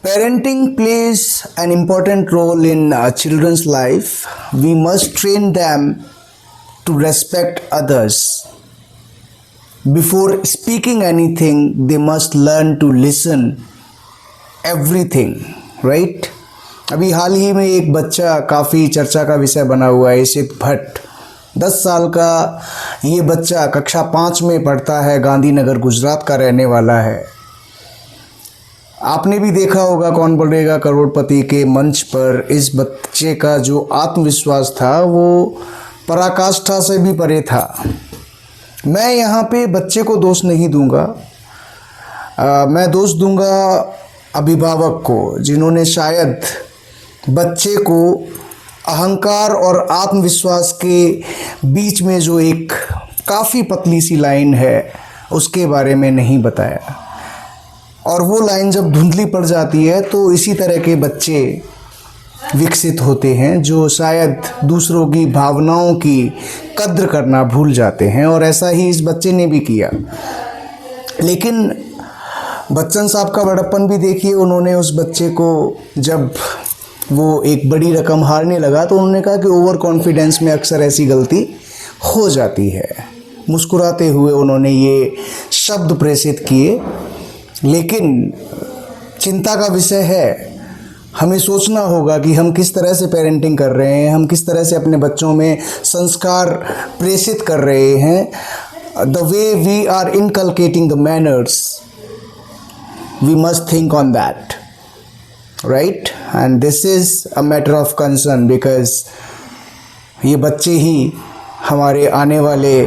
Parenting plays an important role in children's life. We must train them to respect others. Before speaking anything, they must learn to listen everything, right? अभी हाल ही में एक बच्चा काफ़ी चर्चा का विषय बना हुआ है, इशित भट्ट। 10 साल का ये बच्चा कक्षा 5 में पढ़ता है, गांधीनगर गुजरात का रहने वाला है। आपने भी देखा होगा कौन बनेगा करोड़पति के मंच पर इस बच्चे का जो आत्मविश्वास था वो पराकाष्ठा से भी परे था। मैं यहाँ पे बच्चे को दोष नहीं दूंगा, मैं दोष दूंगा अभिभावक को, जिन्होंने शायद बच्चे को अहंकार और आत्मविश्वास के बीच में जो एक काफ़ी पतली सी लाइन है उसके बारे में नहीं बताया। और वो लाइन जब धुंधली पड़ जाती है तो इसी तरह के बच्चे विकसित होते हैं जो शायद दूसरों की भावनाओं की कद्र करना भूल जाते हैं, और ऐसा ही इस बच्चे ने भी किया। लेकिन बच्चन साहब का बड़प्पन भी देखिए, उन्होंने उस बच्चे को जब वो एक बड़ी रकम हारने लगा तो उन्होंने कहा कि ओवर कॉन्फिडेंस में अक्सर ऐसी गलती हो जाती है। मुस्कुराते हुए उन्होंने ये शब्द प्रेषित किए। लेकिन चिंता का विषय है, हमें सोचना होगा कि हम किस तरह से पेरेंटिंग कर रहे हैं, हम किस तरह से अपने बच्चों में संस्कार प्रेषित कर रहे हैं। The way we are inculcating the manners, we must think on that, right? And this is a matter of concern, because ये बच्चे ही हमारे आने वाले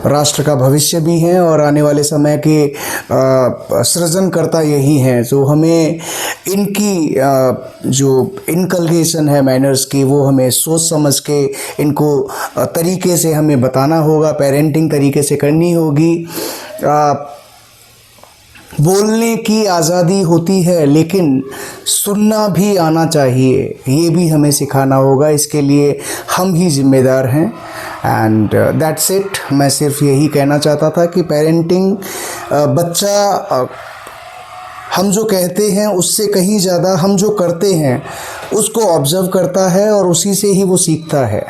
राष्ट्र का भविष्य भी हैं और आने वाले समय के सृजनकर्ता यही हैं। तो हमें इनकी जो इनकलकेशन है मैनर्स की, वो हमें सोच समझ के इनको तरीके से हमें बताना होगा, पेरेंटिंग तरीके से करनी होगी। बोलने की आज़ादी होती है लेकिन सुनना भी आना चाहिए, ये भी हमें सिखाना होगा। इसके लिए हम ही जिम्मेदार हैं। And that's it. मैं सिर्फ यही कहना चाहता था कि पेरेंटिंग बच्चा हम जो कहते हैं उससे कहीं ज़्यादा हम जो करते हैं उसको ऑब्ज़र्व करता है और उसी से ही वो सीखता है।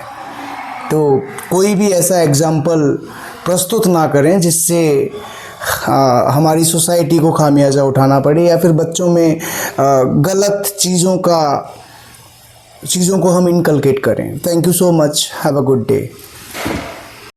तो कोई भी ऐसा एग्ज़ाम्पल प्रस्तुत ना करें जिससे हमारी सोसाइटी को खामियाजा उठाना पड़े या फिर बच्चों में गलत चीज़ों को हम इनकलकेट करें। Thank you so much. Have a good day.